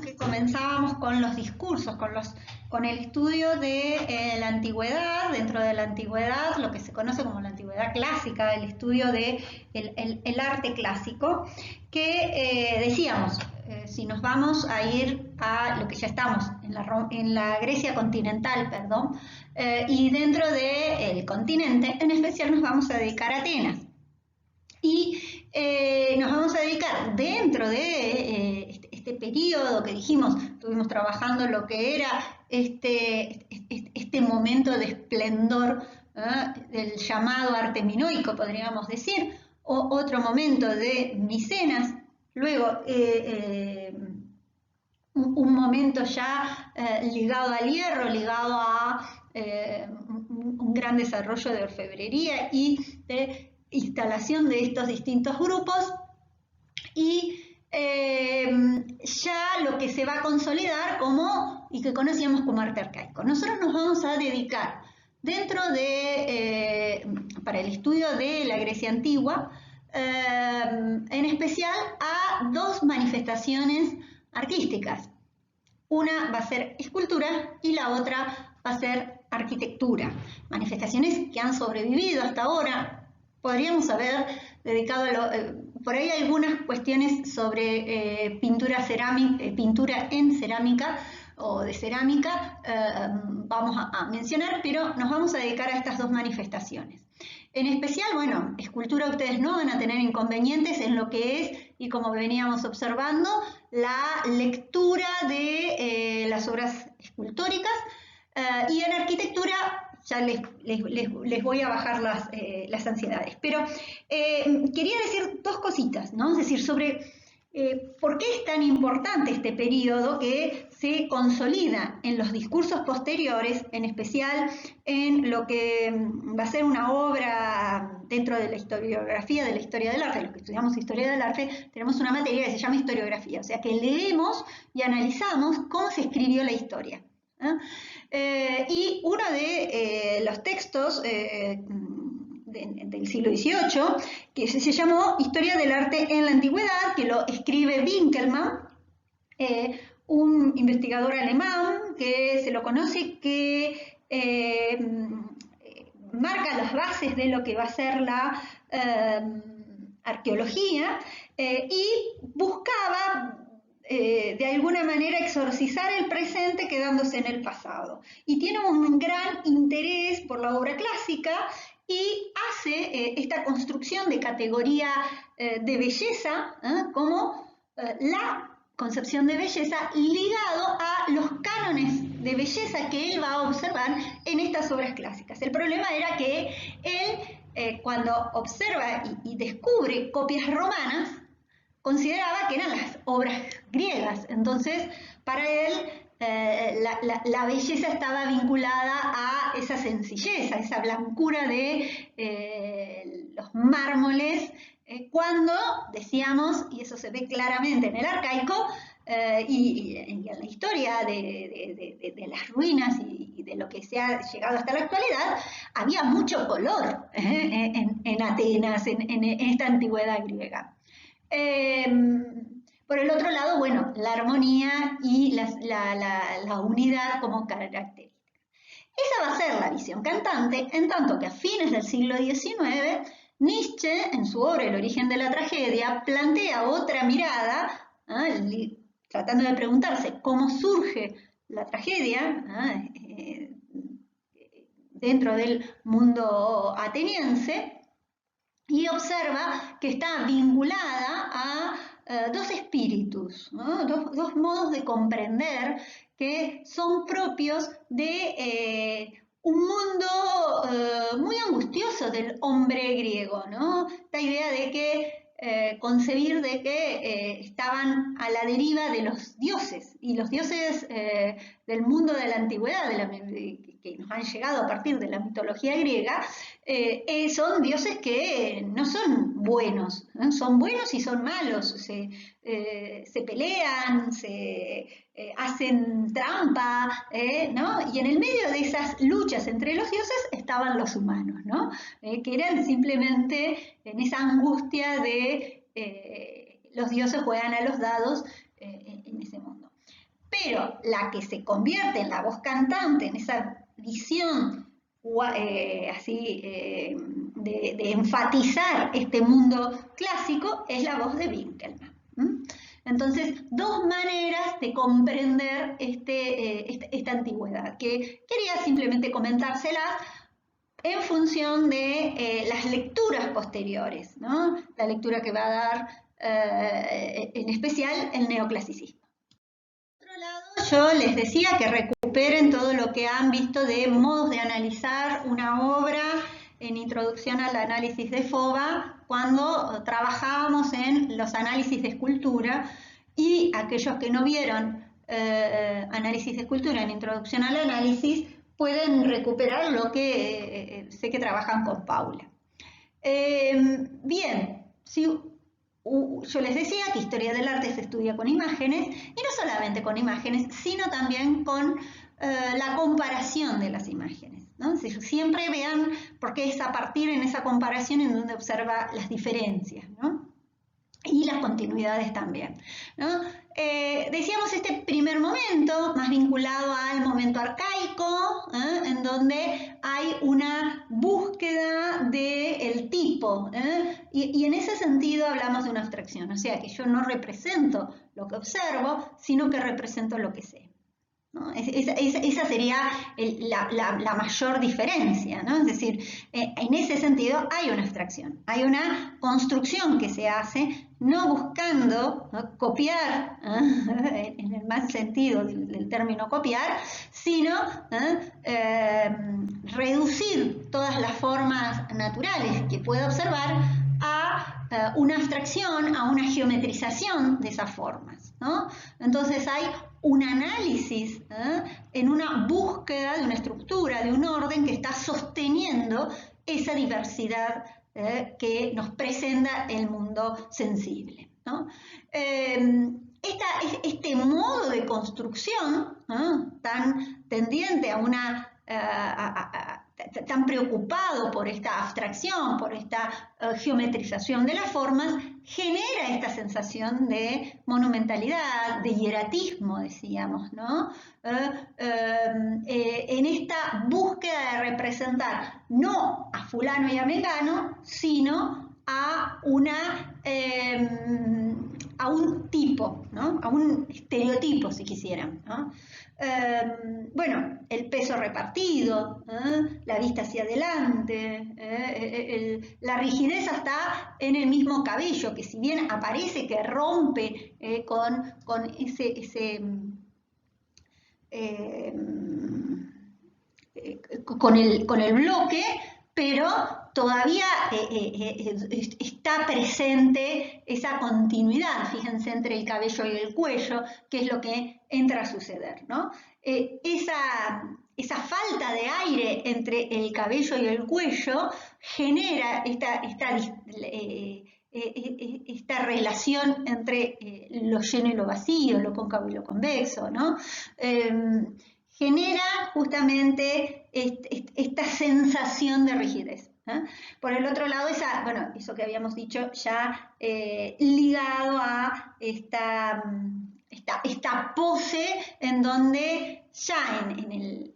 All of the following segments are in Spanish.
Que comenzábamos con los discursos, con el estudio de la antigüedad, dentro de la antigüedad, lo que se conoce como la antigüedad clásica, el estudio de el arte clásico, que decíamos, si nos vamos a ir a lo que ya estamos, en la Grecia continental, perdón, y dentro del continente, en especial nos vamos a dedicar a Atenas. Y nos vamos a dedicar dentro de este periodo que dijimos, estuvimos trabajando lo que era este momento de esplendor del llamado arte minoico, podríamos decir, o otro momento de Micenas, luego un momento ya ligado al hierro, ligado a un gran desarrollo de orfebrería y de instalación de estos distintos grupos, y ya lo que se va a consolidar como, y que conocíamos como arte arcaico. Nosotros nos vamos a dedicar dentro de, para el estudio de la Grecia antigua, en especial a dos manifestaciones artísticas. Una va a ser escultura y la otra va a ser arquitectura. Manifestaciones que han sobrevivido hasta ahora. Podríamos haber dedicado por ahí algunas cuestiones sobre pintura en cerámica o de cerámica, vamos a mencionar, pero nos vamos a dedicar a estas dos manifestaciones. En especial, bueno, escultura ustedes no van a tener inconvenientes en lo que es, y como veníamos observando, la lectura de las obras escultóricas, y en arquitectura ya les voy a bajar las ansiedades. Pero quería decir dos cositas, ¿no? Es decir, sobre por qué es tan importante este periodo que se consolida en los discursos posteriores, en especial en lo que va a ser una obra dentro de la historiografía de la historia del arte. Los que estudiamos historia del arte tenemos una materia que se llama historiografía, o sea que leemos y analizamos cómo se escribió la historia. Y uno de los textos del siglo XVIII, que se llamó Historia del Arte en la Antigüedad, que lo escribe Winkelmann, un investigador alemán que se lo conoce, que marca las bases de lo que va a ser la arqueología, y buscaba de alguna manera exorcizar el presente quedándose en el pasado. Y tiene un gran interés por la obra clásica y hace esta construcción de categoría de belleza, como la concepción de belleza ligado a los cánones de belleza que él va a observar en estas obras clásicas. El problema era que él, cuando observa y descubre copias romanas, consideraba que eran las obras griegas. Entonces, para él, la belleza estaba vinculada a esa sencillez, a esa blancura de los mármoles, cuando decíamos, y eso se ve claramente en el arcaico, y en la historia de las ruinas y de lo que se ha llegado hasta la actualidad, había mucho color en Atenas, en esta antigüedad griega. Por el otro lado, bueno, la armonía y la unidad como característica. Esa va a ser la visión cantante, en tanto que a fines del siglo XIX, Nietzsche, en su obra El origen de la tragedia, plantea otra mirada, tratando de preguntarse cómo surge la tragedia dentro del mundo ateniense, y observa que está vinculada a dos espíritus, ¿no? dos modos de comprender que son propios de un mundo muy angustioso del hombre griego, ¿no? Esta idea de que concebir de que estaban a la deriva de los dioses, y los dioses del mundo de la antigüedad, que nos han llegado a partir de la mitología griega, son dioses que no son buenos, ¿no? Son buenos y son malos, se pelean, se hacen trampa, ¿no? Y en el medio de esas luchas entre los dioses estaban los humanos, ¿no? Que eran simplemente en esa angustia de los dioses juegan a los dados en ese mundo. pero la que se convierte en la voz cantante, en esa visión de enfatizar este mundo clásico, es la voz de Winkelmann. Entonces, dos maneras de comprender esta antigüedad, que quería simplemente comentárselas en función de las lecturas posteriores, ¿no? La lectura que va a dar en especial el neoclasicismo. Por otro lado, yo les decía que recuperen todo lo que han visto de modos de analizar una obra en Introducción al Análisis de Fova, cuando trabajábamos en los análisis de escultura, y aquellos que no vieron análisis de escultura en Introducción al Análisis pueden recuperar lo que sé que trabajan con Paula. Bien, yo les decía que historia del arte se estudia con imágenes, y no solamente con imágenes, sino también con la comparación de las imágenes, ¿no? Siempre vean, porque es a partir en esa comparación en donde observa las diferencias, ¿no? Y las continuidades también, ¿no? Decíamos este primer momento, más vinculado al momento arcaico, en donde hay una búsqueda del tipo, y en ese sentido hablamos de una abstracción, o sea que yo no represento lo que observo, sino que represento lo que sé, ¿no? Esa sería la mayor diferencia, ¿no? Es decir, en ese sentido hay una abstracción, hay una construcción que se hace, no buscando, ¿no?, copiar, en el mal sentido del término copiar, sino reducir todas las formas naturales que puede observar a una abstracción, a una geometrización de esas formas, ¿no? Entonces hay un análisis en una búsqueda de una estructura, de un orden que está sosteniendo esa diversidad que nos presenta el mundo sensible, ¿no? Este modo de construcción tan tendiente a una tan preocupado por esta abstracción, por esta geometrización de las formas, genera esta sensación de monumentalidad, de hieratismo, decíamos, ¿no? En esta búsqueda de representar no a fulano y a mengano, sino a un tipo, ¿no? A un estereotipo, si quisieran, ¿no? Bueno, el peso repartido, la vista hacia adelante, la rigidez hasta en el mismo cabello, que si bien aparece que rompe con el bloque, pero todavía está presente esa continuidad, fíjense, entre el cabello y el cuello, que es lo que entra a suceder, ¿no? Esa falta de aire entre el cabello y el cuello genera esta relación entre lo lleno y lo vacío, lo cóncavo y lo convexo, ¿no? Genera justamente esta sensación de rigidez. Por el otro lado, eso que habíamos dicho ya ligado a esta pose en donde ya en el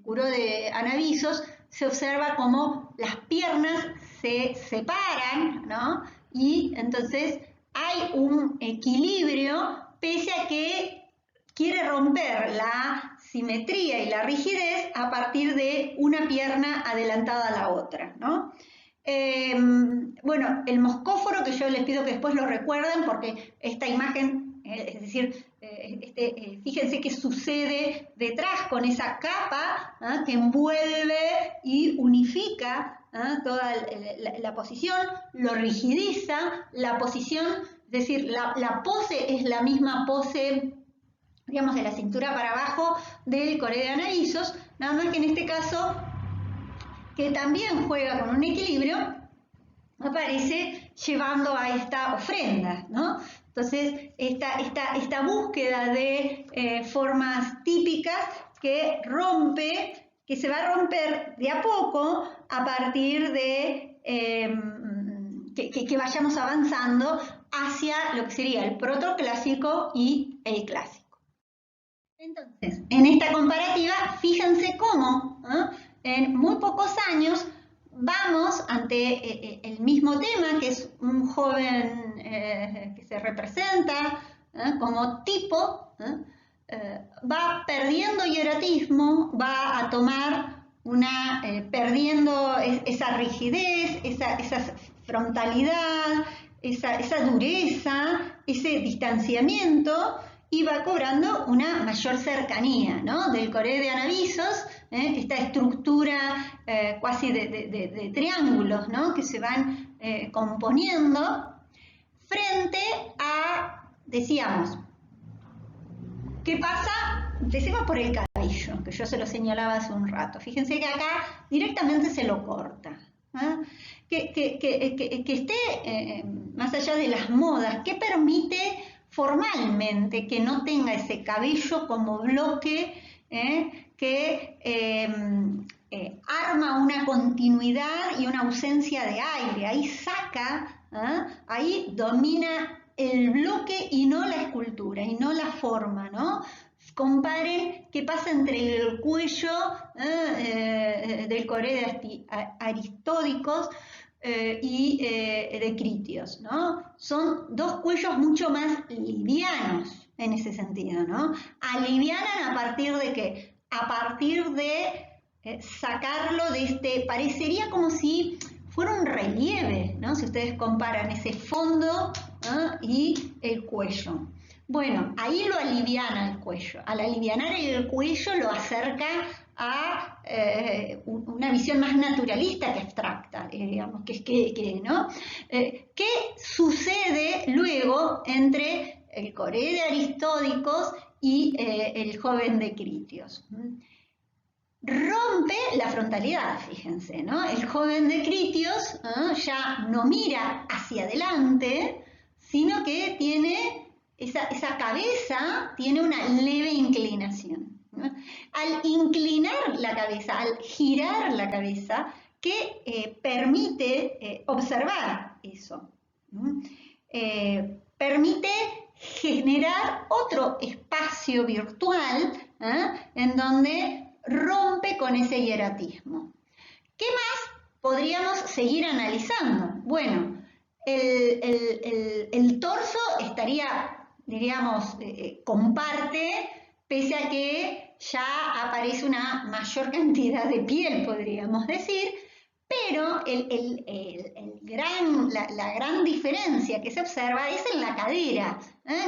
Curó de Anavisos se observa cómo las piernas se separan, ¿no? Y entonces hay un equilibrio pese a que quiere romper la simetría y la rigidez a partir de una pierna adelantada a la otra, ¿no? Bueno, el moscóforo, que yo les pido que después lo recuerden, porque esta imagen, es decir, fíjense qué sucede detrás con esa capa que envuelve y unifica toda la posición, lo rigidiza, la posición, es decir, la pose es la misma pose, digamos, de la cintura para abajo del Coré de Anavisos, nada más que en este caso, que también juega con un equilibrio, aparece llevando a esta ofrenda, ¿no? Entonces, esta búsqueda de formas típicas que se va a romper de a poco a partir de que vayamos avanzando hacia lo que sería el protoclásico y el clásico. Entonces, en esta comparativa, fíjense cómo en muy pocos años vamos ante el mismo tema, que es un joven que se representa como tipo, va perdiendo hieratismo, va a tomar perdiendo esa rigidez, esa frontalidad, esa dureza, ese distanciamiento, y va cobrando una mayor cercanía, ¿no? Del Coré de Anavisos, esta estructura casi de triángulos, ¿no? Que se van componiendo frente a, decíamos, ¿qué pasa? Empecemos por el cabello, que yo se lo señalaba hace un rato. Fíjense que acá directamente se lo corta. Que esté más allá de las modas, que permite formalmente que no tenga ese cabello como bloque que arma una continuidad y una ausencia de aire. Ahí saca, ahí domina el bloque y no la escultura, y no la forma, ¿no? Comparen qué pasa entre el cuello del Coré de Aristódicos y de Critios, ¿no? Son dos cuellos mucho más livianos en ese sentido, ¿no? Alivianan a partir de ¿qué? A partir de sacarlo de parecería como si fuera un relieve, ¿no? Si ustedes comparan ese fondo y el cuello. Bueno, ahí lo aliviana el cuello. Al alivianar el cuello lo acerca a una visión más naturalista que abstracta, digamos, ¿no? ¿Qué sucede luego entre el Coré de Aristódicos y el joven de Critios? Rompe la frontalidad, fíjense, ¿no? El joven de Critios ya no mira hacia adelante, sino que tiene esa cabeza, tiene una leve inclinación, ¿no? Al inclinar la cabeza, al girar la cabeza, que permite observar eso, ¿no? Permite generar otro espacio virtual en donde rompe con ese hieratismo. ¿Qué más podríamos seguir analizando? Bueno, el torso estaría, diríamos, comparte, pese a que ya aparece una mayor cantidad de piel, podríamos decir, pero la gran diferencia que se observa es en la cadera,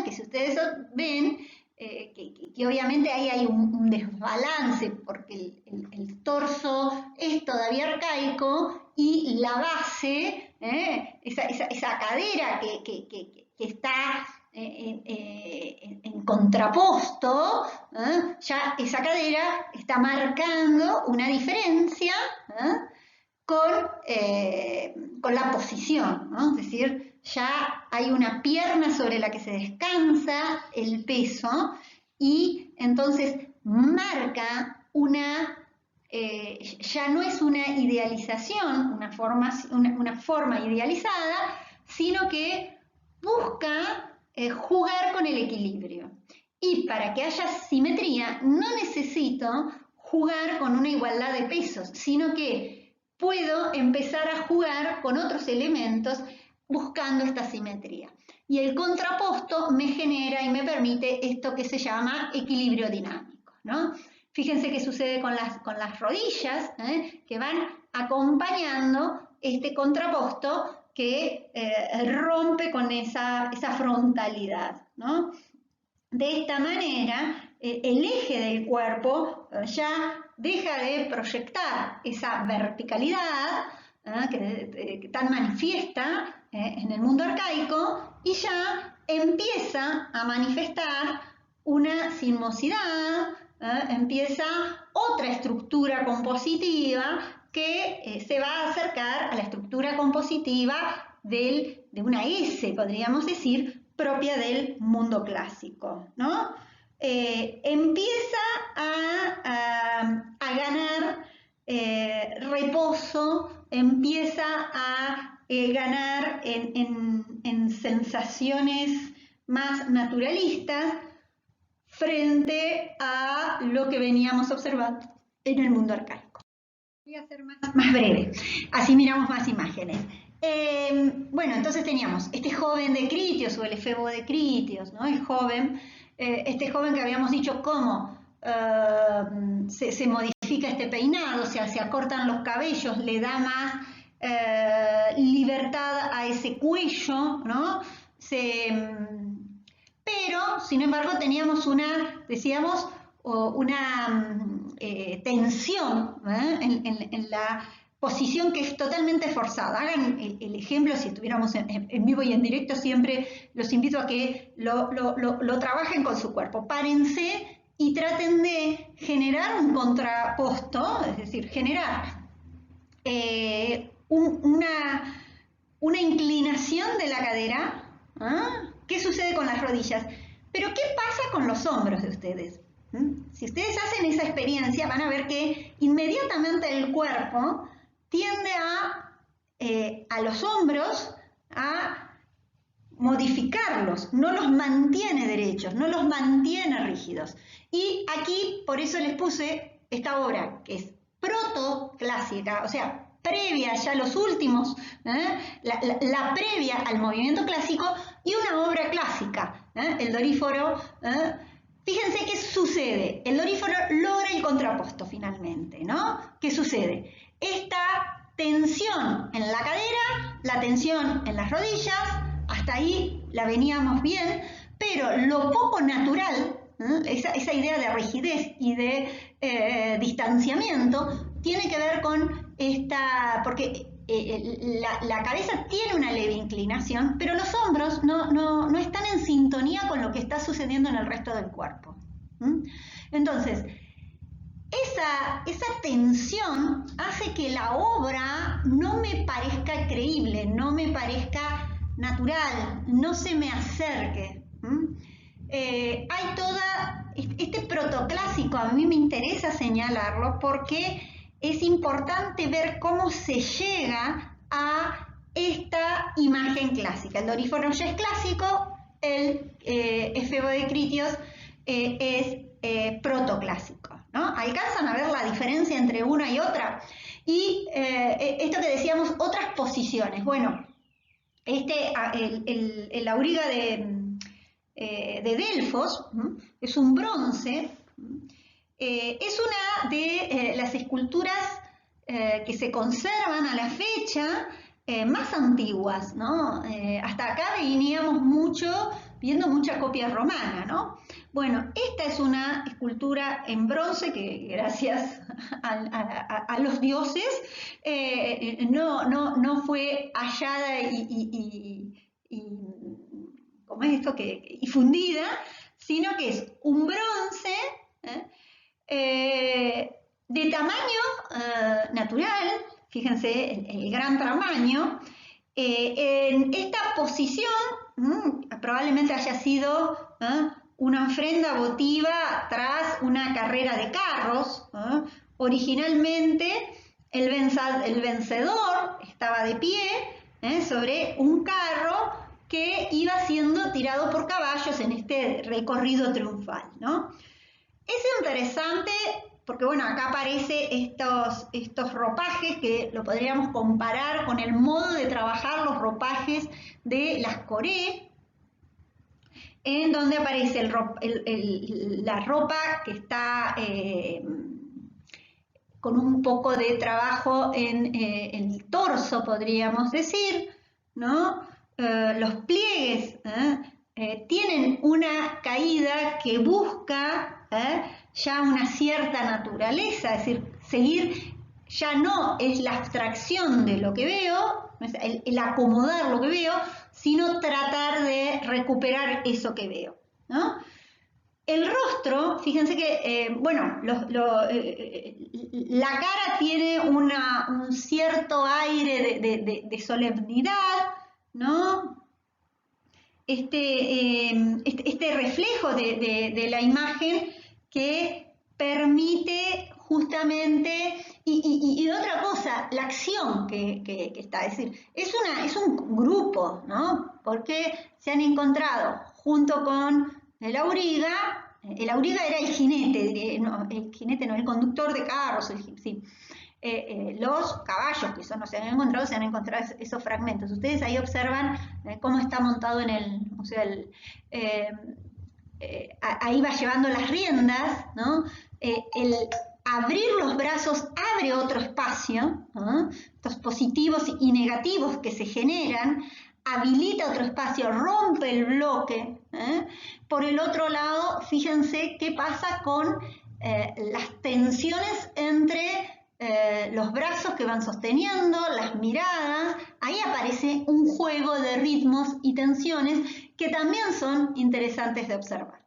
que si ustedes ven, que obviamente ahí hay un desbalance porque el torso es todavía arcaico y la base, esa cadera que está en contraposto, ya esa cadera está marcando una diferencia con la posición, ¿no? Es decir, ya hay una pierna sobre la que se descansa el peso y entonces marca ya no es una idealización, una forma idealizada, sino que busca jugar con el equilibrio. Y para que haya simetría no necesito jugar con una igualdad de pesos, sino que puedo empezar a jugar con otros elementos buscando esta simetría. Y el contraposto me genera y me permite esto que se llama equilibrio dinámico, ¿no? Fíjense qué sucede con las rodillas, que van acompañando este contraposto que rompe con esa frontalidad, ¿no? De esta manera, el eje del cuerpo ya deja de proyectar esa verticalidad que tan manifiesta en el mundo arcaico y ya empieza a manifestar una sinuosidad, empieza otra estructura compositiva que se va a acercar a la estructura compositiva de una S, podríamos decir, propia del mundo clásico, ¿no? Empieza a ganar reposo, empieza a ganar en sensaciones más naturalistas frente a lo que veníamos observando en el mundo arcaico. Voy a ser más breve, así miramos más imágenes. Bueno, entonces teníamos este joven de Critios, o el efebo de Critios, ¿no? El joven, este joven que habíamos dicho cómo se modifica este peinado, o sea, se acortan los cabellos, le da más libertad a ese cuello, ¿no? Pero, sin embargo, teníamos decíamos, una tensión en la posición que es totalmente forzada. Hagan el ejemplo, si estuviéramos en vivo y en directo, siempre los invito a que lo trabajen con su cuerpo. Párense y traten de generar un contraposto, es decir, generar una inclinación de la cadera. ¿Qué sucede con las rodillas? Pero ¿qué pasa con los hombros de ustedes? Si ustedes hacen esa experiencia, van a ver que inmediatamente el cuerpo tiende a los hombros a modificarlos, no los mantiene derechos, no los mantiene rígidos. Y aquí, por eso les puse esta obra, que es protoclásica, o sea, previa, ya los últimos, la previa al movimiento clásico, y una obra clásica, el Doríforo. Fíjense qué sucede. El Doríforo logra el contraposto finalmente, ¿no? ¿Qué sucede? Esta tensión en la cadera, la tensión en las rodillas, hasta ahí la veníamos bien, pero lo poco natural, esa idea de rigidez y de distanciamiento, tiene que ver con porque la cabeza tiene una leve inclinación, pero los hombros no están en sintonía con lo que está sucediendo en el resto del cuerpo. Entonces, esa tensión hace que la obra no me parezca creíble, no me parezca natural, no se me acerque. Hay toda este protoclásico, a mí me interesa señalarlo porque es importante ver cómo se llega a esta imagen clásica. El Doríforo ya es clásico, el efebo de Critios es protoclásico, ¿no? ¿Alcanzan a ver la diferencia entre una y otra? Y esto que decíamos, otras posiciones. Bueno, el auriga de Delfos es un bronce. Es una de las esculturas que se conservan a la fecha más antiguas, ¿no? Hasta acá veníamos viendo mucha copia romana, ¿no? Bueno, esta es una escultura en bronce que gracias a los dioses no fue hallada ¿cómo es esto? Y fundida, sino que es un bronce de tamaño natural, fíjense el gran tamaño. En esta posición probablemente haya sido una ofrenda votiva tras una carrera de carros. Originalmente el vencedor estaba de pie sobre un carro que iba siendo tirado por caballos en este recorrido triunfal, ¿no? Es interesante porque, bueno, acá aparecen estos ropajes que lo podríamos comparar con el modo de trabajar los ropajes de las Coré, en donde aparece la ropa que está con un poco de trabajo en el torso, podríamos decir, ¿no? Los pliegues tienen una caída que busca ya una cierta naturaleza, es decir, seguir ya no es la abstracción de lo que veo, no es el acomodar lo que veo, sino tratar de recuperar eso que veo, ¿no? El rostro, fíjense que, bueno, la cara tiene un cierto aire de solemnidad, ¿no? Este reflejo de la imagen que permite justamente, y otra cosa, la acción que está, es decir, es un grupo, ¿no? Porque se han encontrado junto con el auriga era el jinete, no, el conductor de carros, sí. Los caballos que son, se han encontrado esos fragmentos. Ustedes ahí observan cómo está montado en el, o sea, ahí va llevando las riendas, ¿no? El abrir los brazos abre otro espacio, ¿no? Estos positivos y negativos que se generan, habilita otro espacio, rompe el bloque. Por el otro lado, fíjense qué pasa con las tensiones entre los brazos que van sosteniendo, las miradas. Ahí aparece un juego de ritmos y tensiones que también son interesantes de observar.